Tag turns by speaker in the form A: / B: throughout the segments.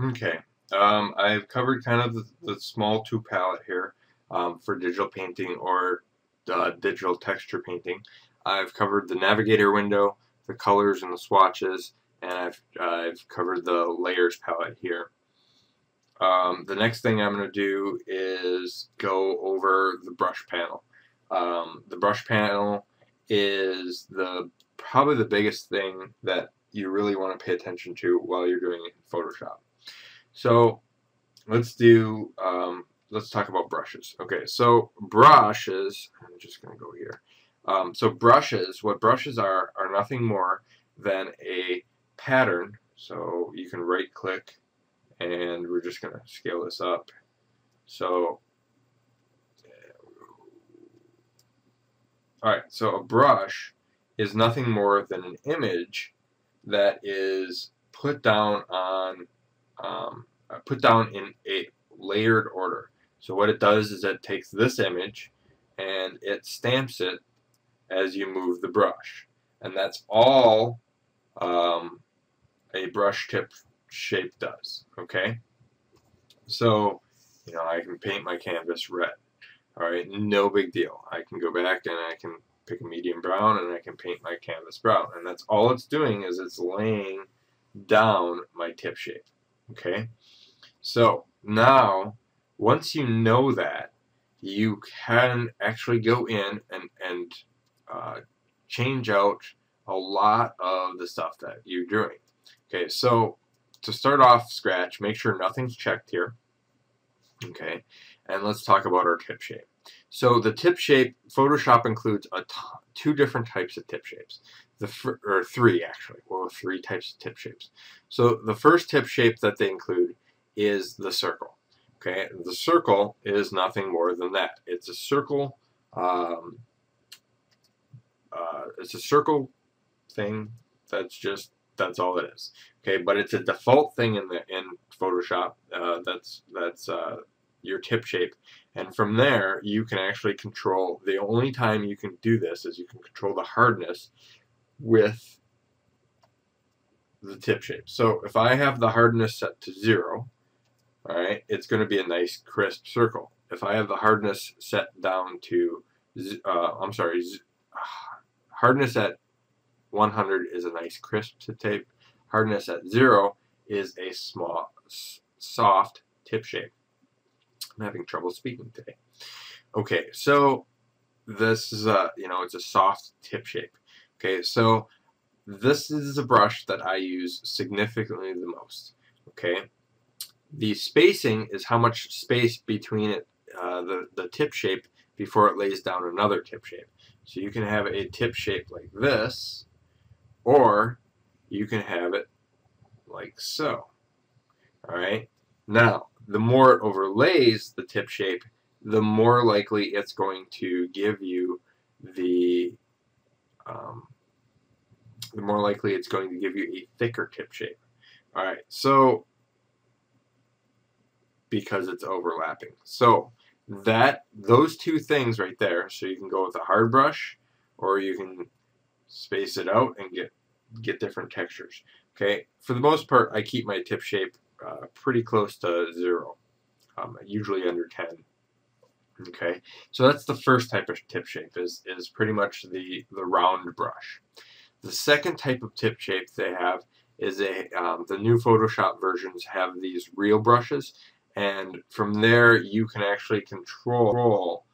A: Okay, I've covered kind of the small 2 palette here for digital painting or digital texture painting. I've covered the navigator window, the colors and the swatches, and I've covered the layers palette here. The next thing I'm going to do is go over the brush panel. The brush panel is probably the biggest thing that you really want to pay attention to while you're doing it in Photoshop. So let's talk about brushes. Okay, so brushes, I'm just going to go here. So brushes, what brushes are nothing more than a pattern. So you can right click and we're just going to scale this up. So, alright, so a brush is nothing more than an image that is put down in a layered order. So what it does is it takes this image and it stamps it as you move the brush. And that's all a brush tip shape does. Okay? So, I can paint my canvas red. Alright, no big deal. I can go back and I can pick a medium brown and I can paint my canvas brown. And that's all it's doing is it's laying down my tip shape. Okay? So now, once you know that, you can actually go in and change out a lot of the stuff that you're doing. Okay, so to start off scratch, make sure nothing's checked here. Okay, and let's talk about our tip shape. So the tip shape, Photoshop includes two different types of tip shapes. Or three actually, well, 3 types of tip shapes. So the first tip shape that they include is the circle. Okay, the circle is nothing more than that. It's a circle. It's a circle thing. That's all it is. Okay, but it's a default thing in Photoshop. That's your tip shape, and from there you can actually control. The only time you can do this is you can control the hardness with the tip shape. So if I have the hardness set to 0, all right, it's going to be a nice crisp circle. If I have the hardness set down to, hardness at 100 is a nice crisp tip. Hardness at 0 is a small, soft tip shape. I'm having trouble speaking today. Okay, so this is it's a soft tip shape. Okay, so this is a brush that I use significantly the most. Okay, the spacing is how much space between it, the tip shape before it lays down another tip shape. So you can have a tip shape like this, or you can have it like so. All right. Now, the more it overlays the tip shape, the more likely it's going to give you a thicker tip shape. All right. So because it's overlapping. So those two things right there. So you can go with a hard brush, or you can space it out and get different textures. Okay. For the most part, I keep my tip shape pretty close to 0, usually under 10. Okay, so that's the first type of tip shape is pretty much the round brush. The second type of tip shape they have is the new Photoshop versions have these real brushes, and from there you can actually control.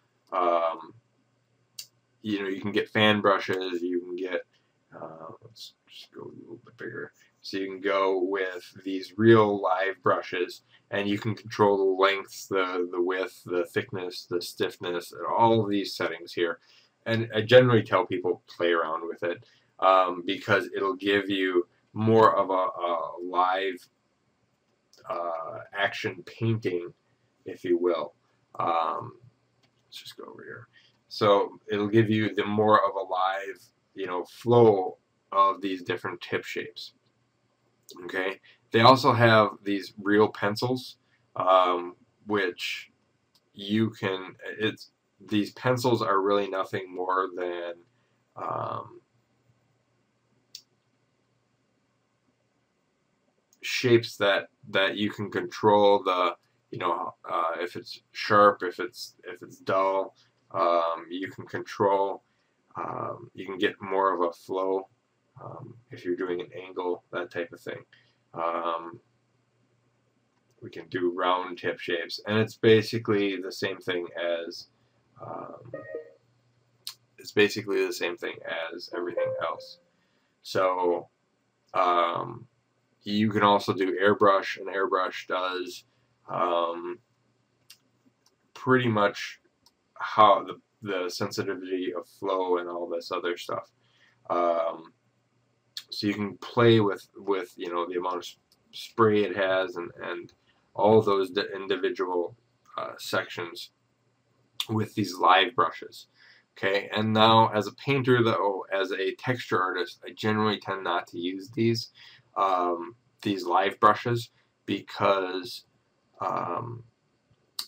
A: You can get fan brushes. You can get let's just go a little bit bigger. So you can go with these real live brushes, and you can control the lengths, the width, the thickness, the stiffness, and all of these settings here. And I generally tell people play around with it because it'll give you more of a live action painting, if you will. Let's just go over here. So it'll give you the more of a live, flow of these different tip shapes. Okay, they also have these real pencils, which you can. These pencils are really nothing more than shapes that you can control the, you know, if it's sharp, if it's dull. You can control. You can get more of a flow if you're doing an angle, that type of thing. We can do round tip shapes, and it's basically the same thing as everything else. So you can also do airbrush, and airbrush does pretty much how the sensitivity of flow and all this other stuff. So you can play with you know, the amount of spray it has and all those individual sections with these live brushes. Okay, and now as a painter, though, as a texture artist, I generally tend not to use these live brushes, because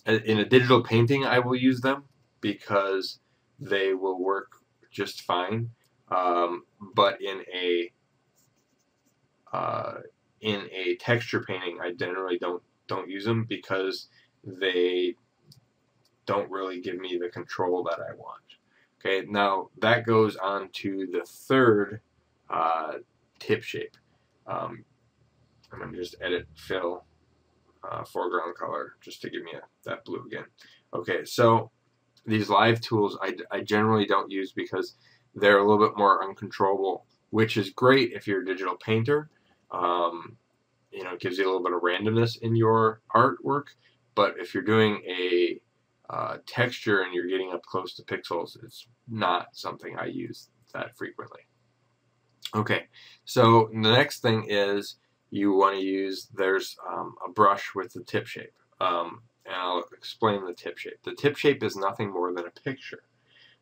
A: in a digital painting I will use them because they will work just fine. But in a texture painting, I generally don't use them because they don't really give me the control that I want. Okay, now that goes on to the third tip shape. I'm going to just edit fill foreground color just to give me that blue again. Okay, so these live tools I generally don't use because they're a little bit more uncontrollable, which is great if you're a digital painter. You know, it gives you a little bit of randomness in your artwork, but if you're doing a texture and you're getting up close to pixels, it's not something I use that frequently. Okay, so the next thing is you want to use, there's a brush with the tip shape, and I'll explain the tip shape. The tip shape is nothing more than a picture.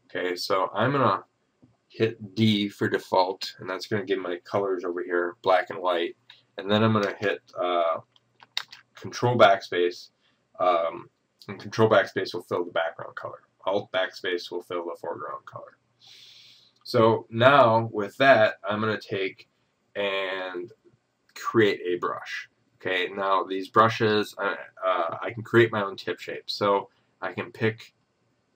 A: Okay, so I'm going to hit D for default, and that's going to give my colors over here, black and white, and then I'm going to hit Control Backspace, and Control Backspace will fill the background color. Alt Backspace will fill the foreground color. So now with that, I'm going to take and create a brush. Okay, now these brushes, I can create my own tip shape. So I can pick,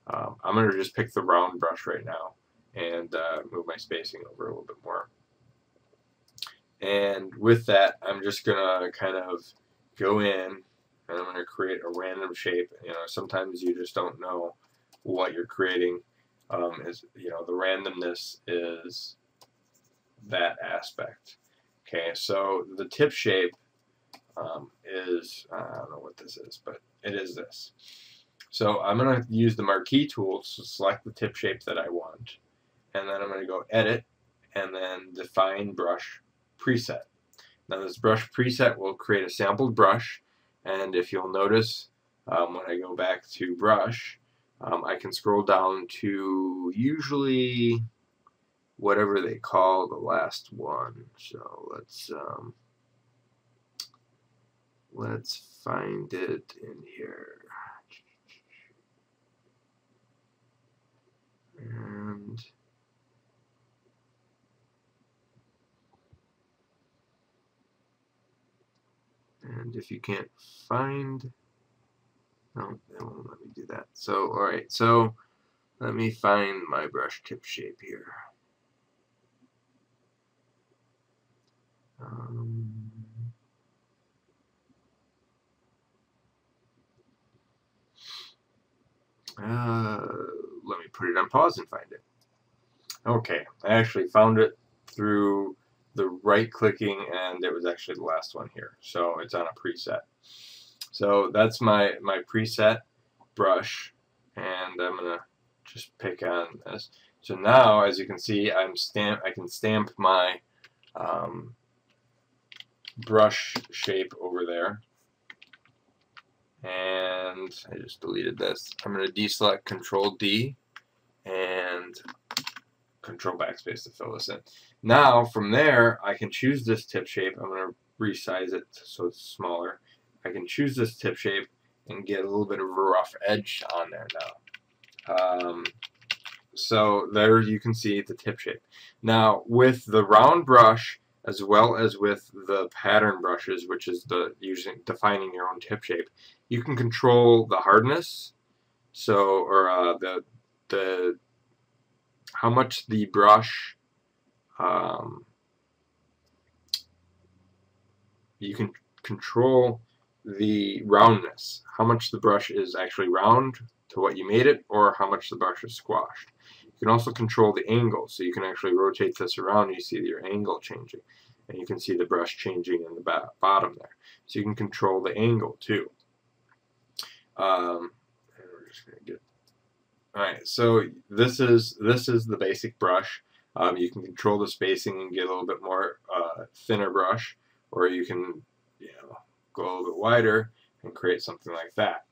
A: I'm going to just pick the round brush right now and move my spacing over a little bit more. And with that, I'm just going to kind of go in and I'm going to create a random shape. You know, sometimes you just don't know what you're creating. You know, the randomness is that aspect. Okay, so the tip shape is, I don't know what this is, but it is this. So I'm going to use the marquee tool to select the tip shape that I want, and then I'm going to go edit and then define brush preset. Now this brush preset will create a sampled brush, and if you'll notice, when I go back to brush, I can scroll down to usually whatever they call the last one. So let's find it in here. And if you can't find, no, it won't let me do that. So, alright, so let me find my brush tip shape here. Let me put it on pause and find it. Okay, I actually found it through the right clicking, and it was actually the last one here. So it's on a preset. So that's my preset brush, and I'm gonna just pick on this. So now, as you can see, I can stamp my brush shape over there. And I just deleted this. I'm going to deselect Control D and Control Backspace to fill this in. Now from there I can choose this tip shape. I'm going to resize it so it's smaller. I can choose this tip shape and get a little bit of a rough edge on there now. So there you can see the tip shape. Now with the round brush, as well as with the pattern brushes, which is defining your own tip shape. You can control the hardness, so or the how much the brush. You can control the roundness, how much the brush is actually round to what you made it, or how much the brush is squashed. You can also control the angle, so you can actually rotate this around and you see your angle changing, and you can see the brush changing in the bottom there. So you can control the angle too. And we're just gonna get. All right, so this is the basic brush. You can control the spacing and get a little bit more thinner brush, or you can, go a little bit wider and create something like that.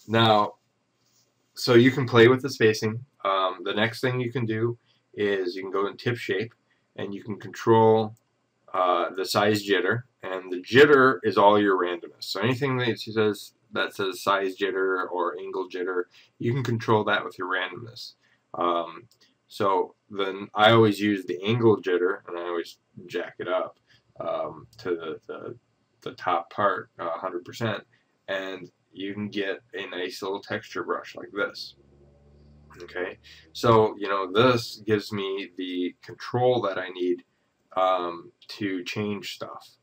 A: Now, so you can play with the spacing. The next thing you can do is you can go in tip shape, and you can control the size jitter, and the jitter is all your randomness. So anything that says size jitter or angle jitter, you can control that with your randomness. So then I always use the angle jitter, and I always jack it up to the top part 100%, and you can get a nice little texture brush like this. Okay, so this gives me the control that I need to change stuff,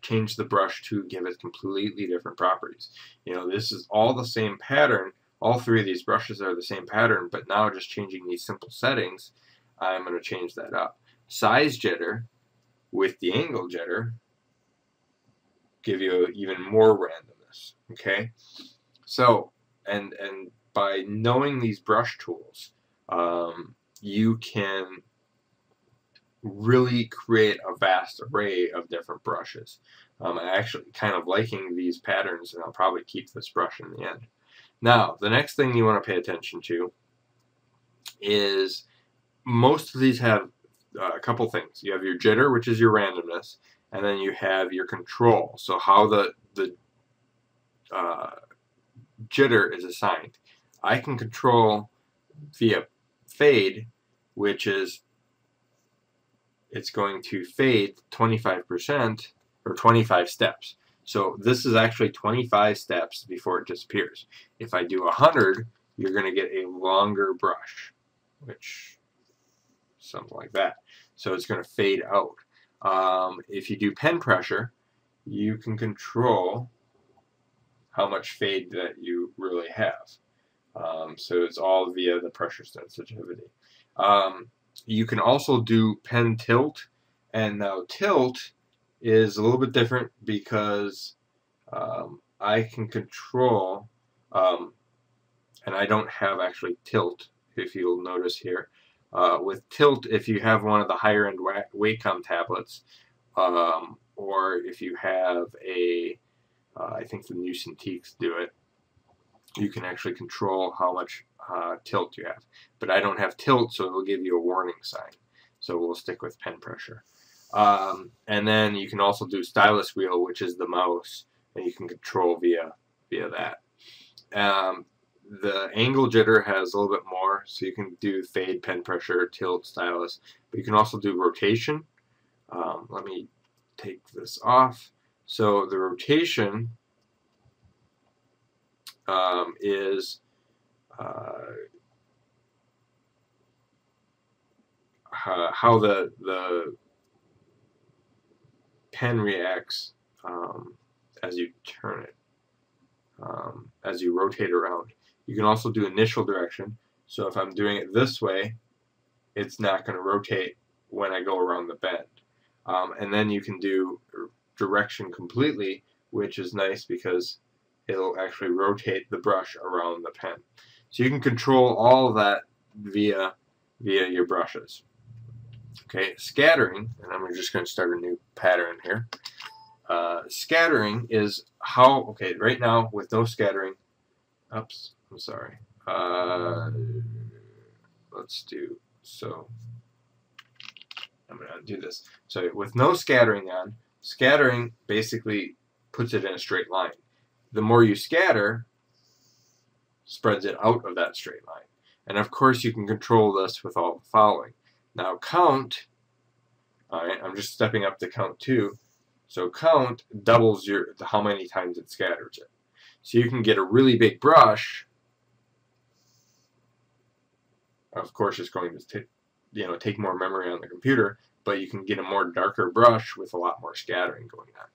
A: change the brush to give it completely different properties. This is all the same pattern. All three of these brushes are the same pattern, but now just changing these simple settings, I'm going to change that up. Size jitter with the angle jitter give you even more randomness. Okay, so and by knowing these brush tools, you can really create a vast array of different brushes. I'm actually kind of liking these patterns, and I'll probably keep this brush in the end. Now, the next thing you want to pay attention to is most of these have a couple things. You have your jitter, which is your randomness, and then you have your control, so how the jitter is assigned. I can control via fade, which is it's going to fade 25% or 25 steps. So this is actually 25 steps before it disappears. If I do 100, you're going to get a longer brush, which something like that. So it's going to fade out. If you do pen pressure, you can control how much fade that you really have. So it's all via the pressure sensitivity. You can also do pen tilt, and now tilt is a little bit different because I can control, and I don't have actually tilt, if you'll notice here. With tilt, if you have one of the higher end Wacom tablets, or if you have I think the new Cintiqs do it, you can actually control how much tilt you have. But I don't have tilt, so it'll give you a warning sign. So we'll stick with pen pressure. And then you can also do stylus wheel, which is the mouse, and you can control via that. The angle jitter has a little bit more, so you can do fade, pen pressure, tilt, stylus, but you can also do rotation. Let me take this off. So the rotation is how the pen reacts as you turn it, as you rotate around. You can also do initial direction. So if I'm doing it this way, it's not going to rotate when I go around the bend. And then you can do direction completely, which is nice because it'll actually rotate the brush around the pen. So you can control all of that via your brushes. Okay, scattering, and I'm just going to start a new pattern here. Scattering is how, okay, right now with no scattering, oops, I'm sorry. Let's do, so I'm going to do this. So with no scattering on, scattering basically puts it in a straight line. The more you scatter, spreads it out of that straight line. And of course you can control this with all the following. Now count Alright, I'm just stepping up to count 2. So count doubles how many times it scatters it. So you can get a really big brush. Of course, it's going to take more memory on the computer, but you can get a more darker brush with a lot more scattering going on.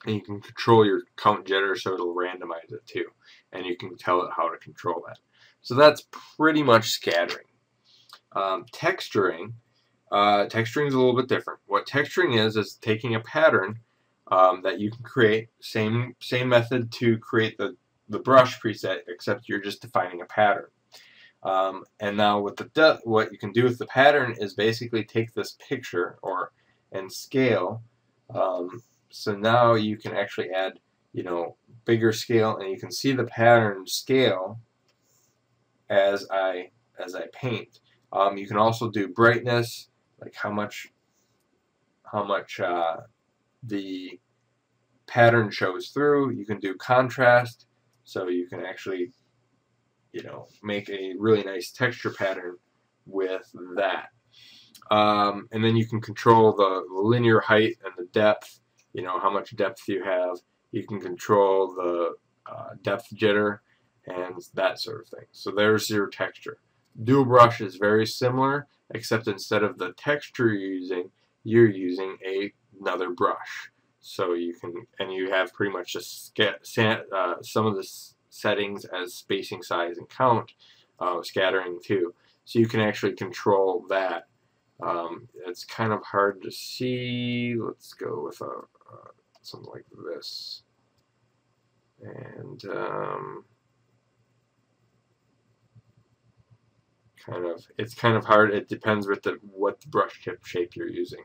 A: And you can control your count jitter so it'll randomize it too, and you can tell it how to control that. So that's pretty much scattering. Texturing. Texturing is a little bit different. What texturing is taking a pattern that you can create, same method to create the brush preset, except you're just defining a pattern. And now what you can do with the pattern is basically take this picture and scale. So now you can actually add, bigger scale, and you can see the pattern scale as I paint. You can also do brightness, like how much the pattern shows through. You can do contrast, so you can actually make a really nice texture pattern with that. And then you can control the linear height and the depth, how much depth you have. You can control the depth jitter and that sort of thing. So there's your texture. Dual brush is very similar, except instead of the texture you're using another brush. So you have pretty much just some of the settings as spacing, size, and count, scattering too. So you can actually control that. It's kind of hard to see. Let's go with something like this. And it's kind of hard. It depends with what the brush tip shape you're using.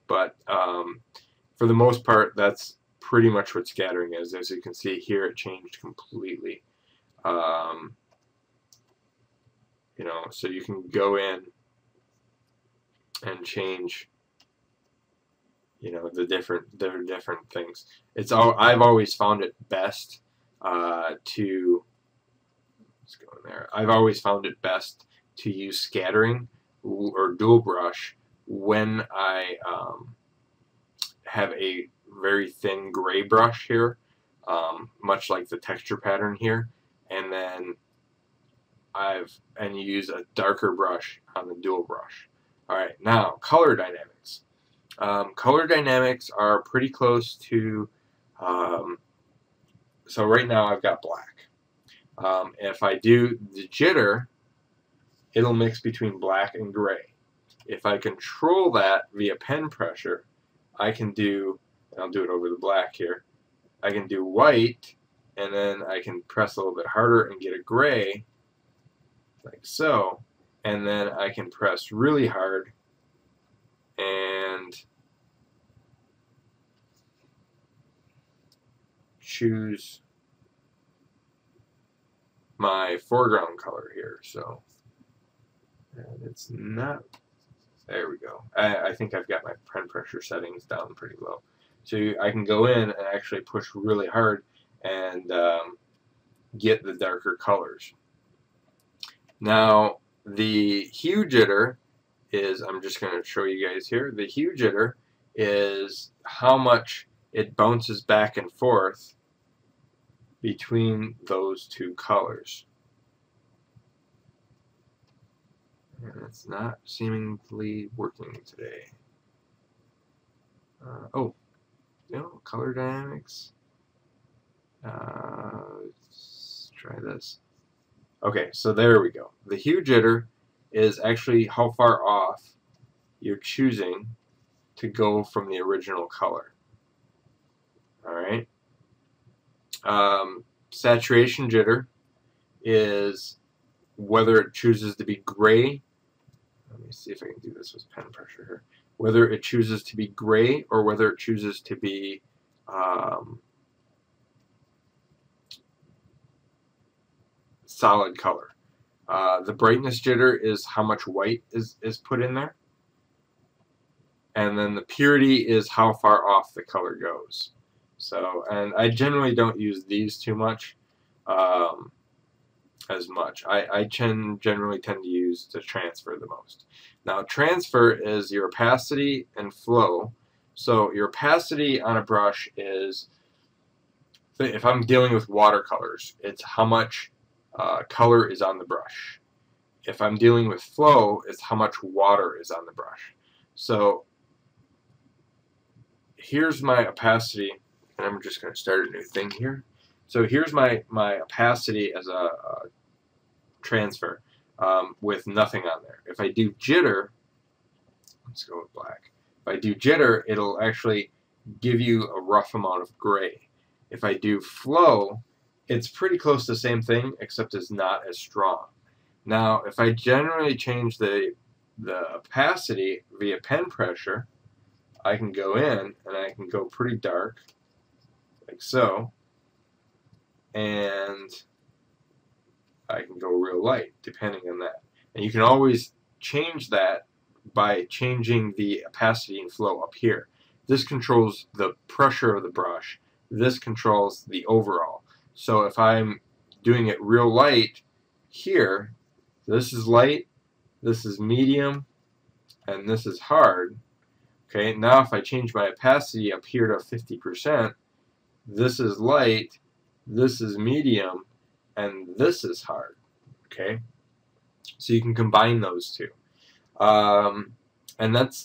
A: But for the most part, that's pretty much what scattering is. As you can see here, it changed completely. So you can go in and change, the different things. I've always found it best to let's go in there. I've always found it best to use scattering or dual brush when I have a very thin gray brush here, much like the texture pattern here, and then you use a darker brush on the dual brush. Alright, now color dynamics. Color dynamics are pretty close to, so right now I've got black. If I do the jitter, it'll mix between black and gray. If I control that via pen pressure, I can do, and I'll do it over the black here, I can do white, and then I can press a little bit harder and get a gray, like so, and then I can press really hard and choose my foreground color here. So, and it's not, there we go. I think I've got my pen pressure settings down pretty low. So I can go in and actually push really hard and get the darker colors. Now, the hue jitter is, I'm just going to show you guys here, the hue jitter is how much it bounces back and forth between those two colors. And it's not seemingly working today. Color dynamics. Let's try this. Okay, so there we go. The hue jitter is actually how far off you're choosing to go from the original color. Alright. Saturation jitter is whether it chooses to be gray. Let me see if I can do this with pen pressure here. Whether it chooses to be gray or whether it chooses to be solid color. The brightness jitter is how much white is put in there. And then the purity is how far off the color goes. So, and I generally don't use these too much. as much. I generally tend to use the transfer the most. Now transfer is your opacity and flow. So your opacity on a brush is, if I'm dealing with watercolors, it's how much color is on the brush. If I'm dealing with flow, it's how much water is on the brush. So here's my opacity, and I'm just going to start a new thing here. So here's my opacity as a transfer with nothing on there. If I do jitter, let's go with black. If I do jitter, it'll actually give you a rough amount of gray. If I do flow, it's pretty close to the same thing, except it's not as strong. Now, if I generally change the opacity via pen pressure, I can go in and I can go pretty dark, like so, and I can go real light, depending on that. And you can always change that by changing the opacity and flow up here. This controls the pressure of the brush. This controls the overall. So if I'm doing it real light here, this is light, this is medium, and this is hard. Okay, now if I change my opacity up here to 50%, this is light, this is medium, and this is hard. Okay, so you can combine those two. And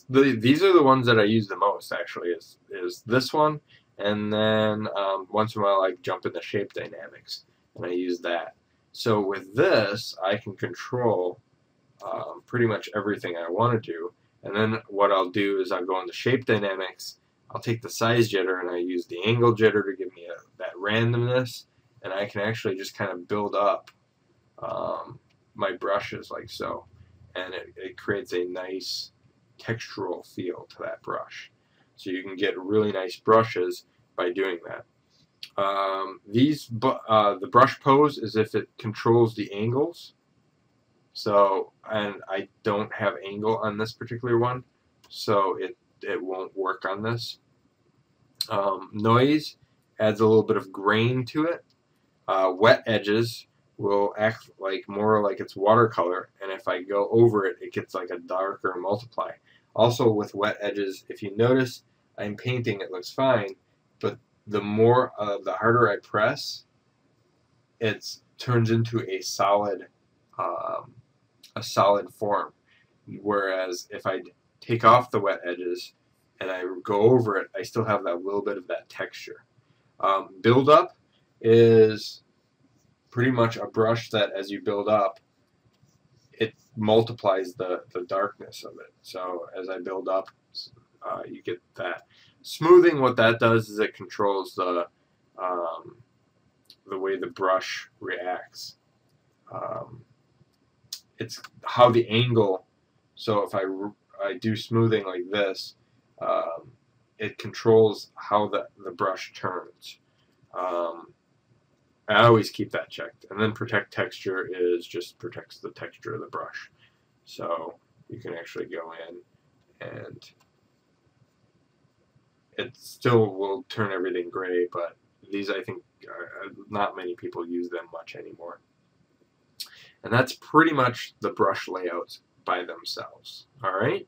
A: these are the ones that I use the most, actually, is this one, and then once in a while I jump into shape dynamics and I use that. So with this, I can control pretty much everything I want to do. And then what I'll do is I'll go into shape dynamics, I'll take the size jitter and I use the angle jitter to give me that randomness, and I can actually just kind of build up my brushes like so, and it creates a nice textural feel to that brush. So you can get really nice brushes by doing that. The brush pose is if it controls the angles. So, and I don't have angle on this particular one, so it won't work on this. Noise adds a little bit of grain to it. Wet edges will act more like it's watercolor, and if I go over it, it gets like a darker multiply. Also with wet edges, if you notice, I'm painting, it looks fine, but the harder I press, it turns into a solid form. Whereas if I take off the wet edges and I go over it, I still have that little bit of that texture. Build up is pretty much a brush that as you build up, it multiplies the darkness of it. So as I build up, you get that. Smoothing, what that does is it controls the way the brush reacts. It's how the angle, so if I do smoothing like this, it controls how the brush turns. I always keep that checked. And then protect texture is just protects the texture of the brush. So you can actually go in and it still will turn everything gray, but these, I think, not many people use them much anymore. And that's pretty much the brush layouts by themselves. All right.